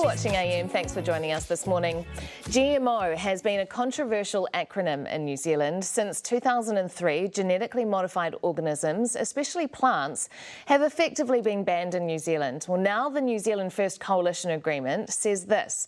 You're watching AM. Thanks for joining us this morning. GMO has been a controversial acronym in New Zealand. Since 2003, genetically modified organisms, especially plants, have effectively been banned in New Zealand. Well, now the New Zealand First Coalition Agreement says this: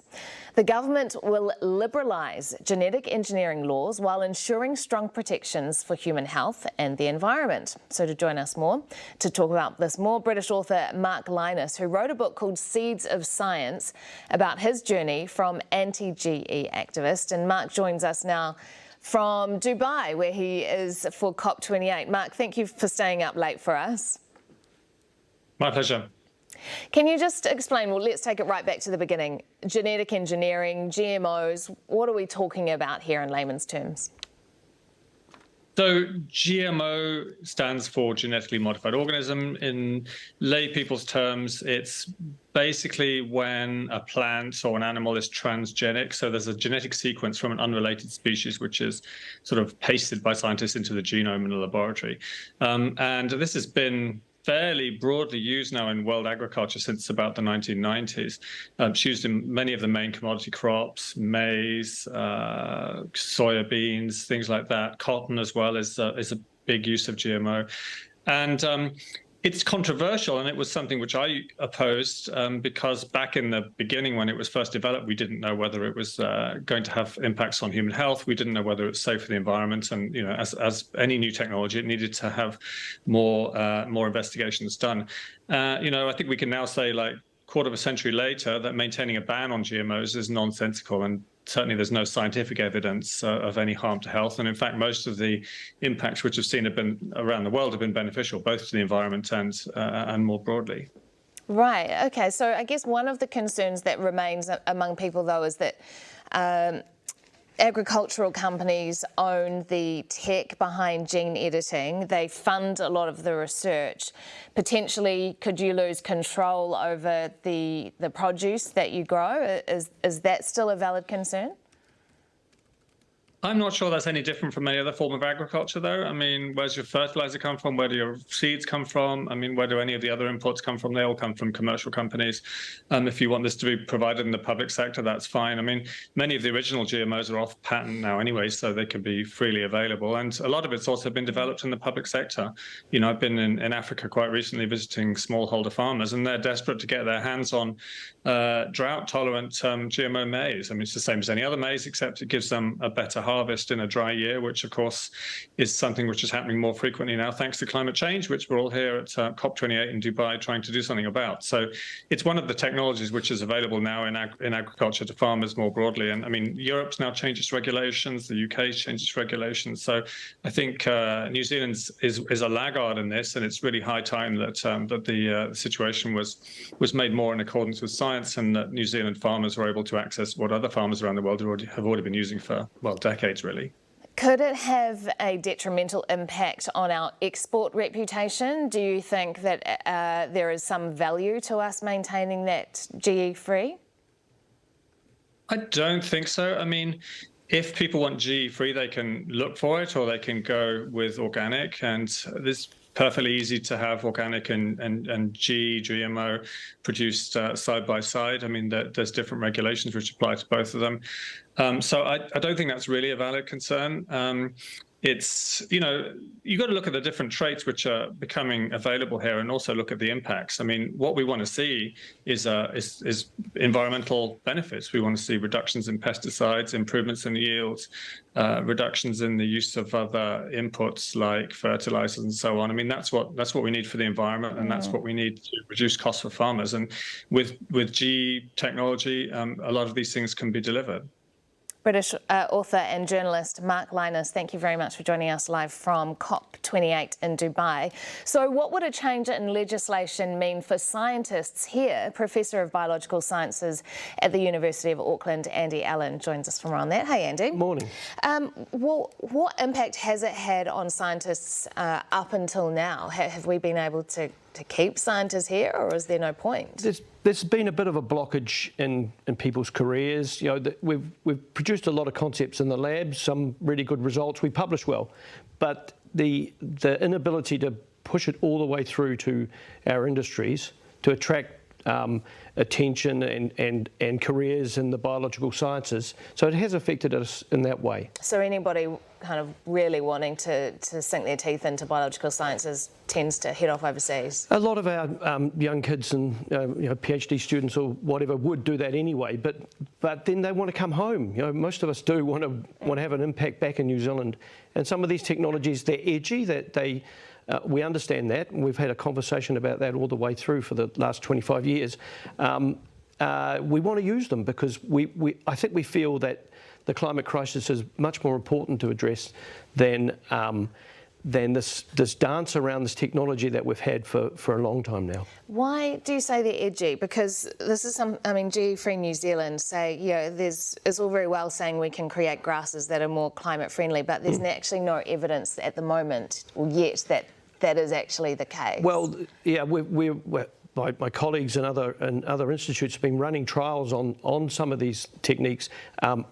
the government will liberalise genetic engineering laws while ensuring strong protections for human health and the environment. So to join us more, to talk about this more, British author Mark Lynas, who wrote a book called Seeds of Science about his journey from anti-GE activist. And Mark joins us now from Dubai, where he is for COP28. Mark, thank you for staying up late for us. My pleasure. Can you just explain, well, let's take it right back to the beginning. Genetic engineering, GMOs, what are we talking about here in layman's terms? So GMO stands for genetically modified organism. In lay people's terms, it's basically when a plant or an animal is transgenic. So there's a genetic sequence from an unrelated species, which is sort of pasted by scientists into the genome in a laboratory. And this has been fairly broadly used now in world agriculture since about the 1990s. It's used in many of the main commodity crops: maize, soybeans, things like that. Cotton as well is a big use of GMO. And it's controversial, and it was something which I opposed because back in the beginning when it was first developed, we didn't know whether it was going to have impacts on human health. We didn't know whether it's safe for the environment. And, you know, as any new technology, it needed to have more investigations done. You know, I think we can now say, like, quarter of a century later, that maintaining a ban on GMOs is nonsensical, and certainly there's no scientific evidence of any harm to health. And in fact, most of the impacts which have been around the world have been beneficial, both to the environment and more broadly. Right. Okay. So I guess one of the concerns that remains among people, though, is that agricultural companies own the tech behind gene editing. They fund a lot of the research. Potentially, could you lose control over the produce that you grow? Is that still a valid concern? I'm not sure that's any different from any other form of agriculture, though. I mean, where's your fertilizer come from? Where do your seeds come from? I mean, where do any of the other imports come from? They all come from commercial companies. If you want this to be provided in the public sector, that's fine. I mean, many of the original GMOs are off patent now anyway, so they can be freely available. And a lot of it's also been developed in the public sector. You know, I've been in Africa quite recently visiting smallholder farmers, and they're desperate to get their hands on drought-tolerant GMO maize. I mean, it's the same as any other maize, except it gives them a better harvest in a dry year, which of course is something which is happening more frequently now thanks to climate change, which we're all here at COP28 in Dubai trying to do something about. So it's one of the technologies which is available now in agriculture to farmers more broadly. And I mean, Europe's now changed its regulations, the UK's changed its regulations. So I think New Zealand is a laggard in this, and it's really high time that the situation was made more in accordance with science, and that New Zealand farmers were able to access what other farmers around the world have already been using for, well, decades, really. Could it have a detrimental impact on our export reputation? Do you think that there is some value to us maintaining that GE-free? I don't think so. I mean, if people want GE-free, they can look for it, or they can go with organic, and there's perfectly easy to have organic and GMO produced side by side. I mean, there's different regulations which apply to both of them. So I don't think that's really a valid concern. It's, you know, you've got to look at the different traits which are becoming available here, and also look at the impacts. I mean, what we want to see is environmental benefits. We want to see reductions in pesticides, improvements in yields, reductions in the use of other inputs like fertilizers and so on. I mean, that's what we need for the environment, and that's what we need to reduce costs for farmers. And with GE technology, a lot of these things can be delivered. British author and journalist Mark Lynas, thank you very much for joining us live from COP28 in Dubai. So what would a change in legislation mean for scientists here? Professor of Biological Sciences at the University of Auckland, Andy Allen, joins us from around that. Hey, Andy. Morning. Well, what impact has it had on scientists up until now? Have we been able to keep scientists here, or is there no point? There's been a bit of a blockage in people's careers. You know, we've produced a lot of concepts in the lab, some really good results. We publish well, but the inability to push it all the way through to our industries to attract attention and careers in the biological sciences. So it has affected us in that way. So anybody kind of really wanting to sink their teeth into biological sciences tends to head off overseas? A lot of our young kids and PhD students or whatever would do that anyway, but then they want to come home. Most of us do want to have an impact back in New Zealand, and some of these technologies, they're edgy. We understand that, and we've had a conversation about that all the way through for the last 25 years. We want to use them because I think we feel that the climate crisis is much more important to address than this dance around this technology that we've had for a long time now. Why do you say they're edgy? Because this is GE Free New Zealand say, it's all very well saying we can create grasses that are more climate friendly, but there's actually no evidence at the moment or yet that is actually the case. Well, yeah, my colleagues and other institutes have been running trials on some of these techniques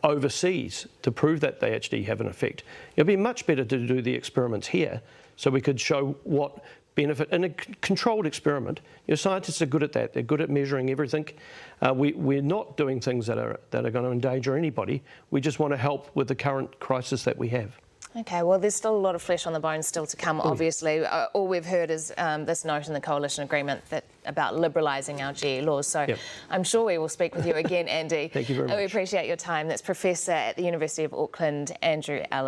overseas to prove that they actually have an effect. It'd be much better to do the experiments here so we could show what benefit in a controlled experiment. Scientists are good at that. They're good at measuring everything. We're not doing things that are going to endanger anybody. We just want to help with the current crisis that we have. Okay, well, there's still a lot of flesh on the bones still to come, obviously. All we've heard is this note in the coalition agreement about liberalising our GE laws. So yep. I'm sure we will speak with you again, Andy. Thank you very much. We appreciate your time. That's Professor at the University of Auckland, Andrew Allen.